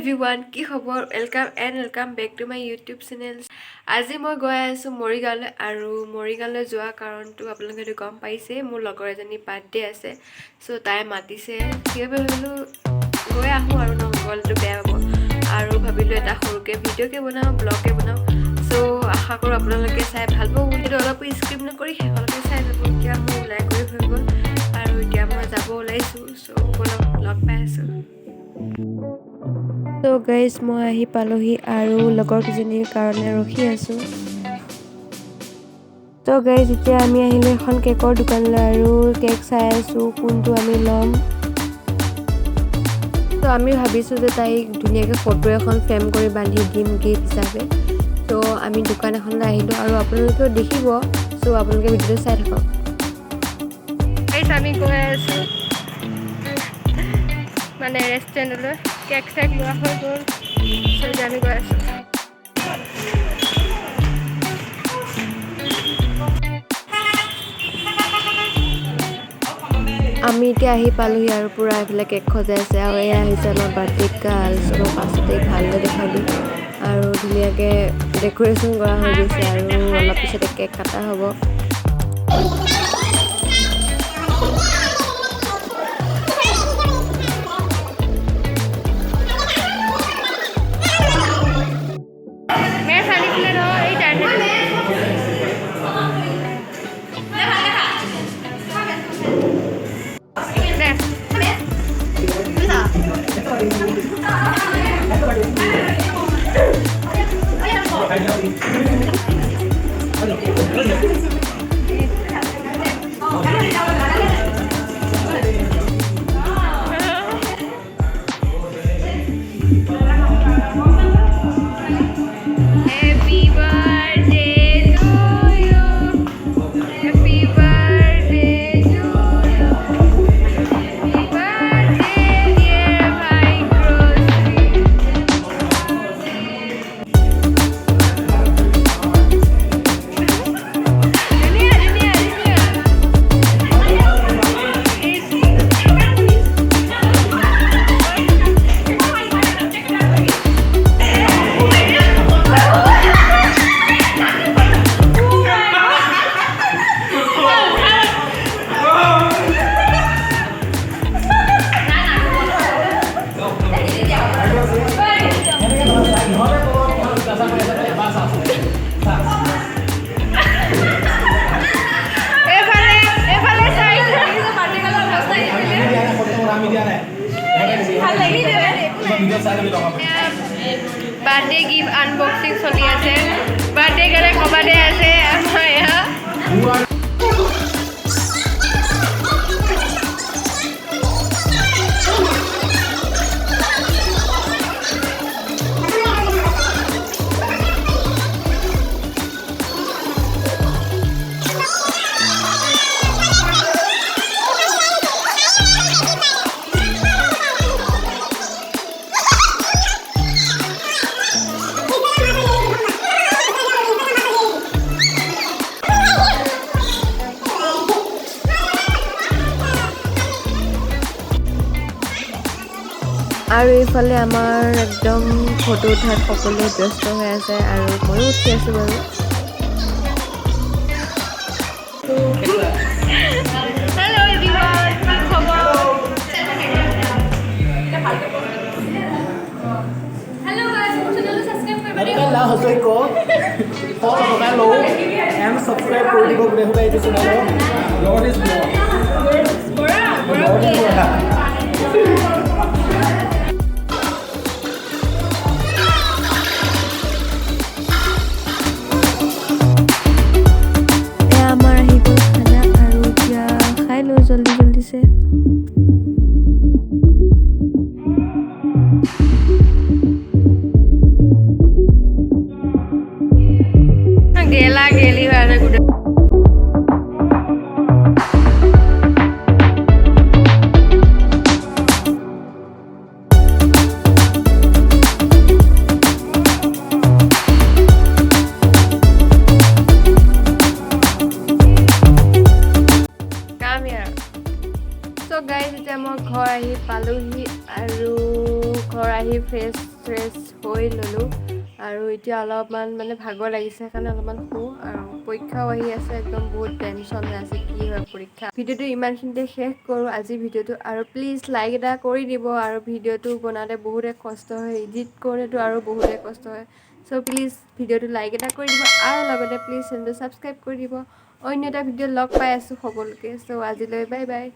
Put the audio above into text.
everyone, কি খবৰ? Welcome back to my YouTube channel. আজি মই গৈ আছো মৰিগাঁৱলৈ আৰু মৰিগাঁৱলৈ যোৱা কাৰণটো আপোনালোকে গম পাইছে মোৰ লগৰ এজনী বাৰ্থডে আছে সো তাই মাতিছে কিবা ভাবিলো গৈ আহো আৰু নগলটো বেয়া হ'ব আৰু ভাবিলো এটা সৰুকে ভিডিঅ'কে বনাও ব্লগকে বনাও সো আশা কৰো আপোনালোকে চাই ভাল পাব কিন্তু অলপ স্কিপ নকৰি হেকলকে চাই যাব কিয়া মই ওলাই কৰি হৈ গ'ল আৰু এতিয়া মই যাব ওলাইছো সো বলক লগ পাই আছো So guys, মই আহি পালোহি আৰু লগৰ কিজনীৰ কাৰণে ৰখি আছো। So guys, এতিয়া আমি আহিলো এখন কেকৰ দোকানলৈ আৰু কেক চাই আছো কোনটো আমি লম। So আমি ভাবিছো যে তাইক ধুনীয়াকৈ ফটো এখন ফ্ৰেম কৰি বান্ধি দিম গিফ্ট হিচাপে। So আমি দোকান এখনলৈ আহিলো আৰু আপোনালোকেও দেখিব। So আপোনালোকে ভিডিঅ'টো চাই থাকক। Guys, আমি গৈ আছো মানে ৰেষ্টুৰেণ্টলৈ কেক চেক লোৱা হৈ গ'ল সো আমি গৈ আছো আমি এতিয়া আহি পালোহি আৰু পুৰা এইফালে কেক সজাই আছে আৰু এয়া আহিছে আমাৰ বাৰ্থডে গাৰ্ল সব পাছতে ভালদৰে দেখাই দিম আৰু ধুনীয়াকৈ ডেক'ৰেশ্যন কৰা হৈ গৈছে আৰু অলপ পিছতে কেক কাটা হ'ব বাৰ্থডে গিফ্ট আনবক্সিং চলি আছে বাৰ্থডে কাৰণে কবাডে আছে আমাৰ ইয়া আৰু এইফালে আমাৰ একদম ফটো উঠাত সকলোৱে ব্যস্ত হৈ আছে আৰু ময়ো উঠি আছো বাৰু হেল্ল' এভৰিৱান কি খবৰ হেল্ল' গাইস মোৰ চেনেলটো সাবস্ক্ৰাইব কৰিব লা হসই কো ফলো বনাই লো এন্ড সাবস্ক্ৰাইব কৰি দিব গ্ৰেহক এইটো চেনেল লৰ্ড ইজ বৰা जल्दी से गेला गेली वाले गुड So guys, এতিয়া মই ঘৰ আহি পালোহি আৰু ঘৰ আহি ফ্ৰেছ ফ্ৰেছ হৈ ল'লোঁ আৰু এতিয়া অলপমান মানে ভাগৰ লাগিছে সেইকাৰণে অলপমান শুওঁ আৰু পৰীক্ষাও আহি আছে একদম বহুত টেনশ্যন হৈ আছে কি হয় পৰীক্ষা ভিডিঅ'টো ইমানখিনিতে শেষ কৰোঁ আজি ভিডিঅ'টো আৰু প্লিজ লাইক এটা কৰি দিব আৰু ভিডিঅ'টো বনাওঁতে বহুতে কষ্ট হয় এডিট কৰোঁতেতো আৰু বহুতে কষ্ট হয় চ' প্লিজ ভিডিঅ'টো লাইক এটা কৰি দিব আৰু লগতে প্লিজ চেনেলটো ছাবস্ক্ৰাইব কৰি দিব অন্য এটা ভিডিঅ'ত লগ পাই আছোঁ সকলোকে চ' আজিলৈ বাই বাই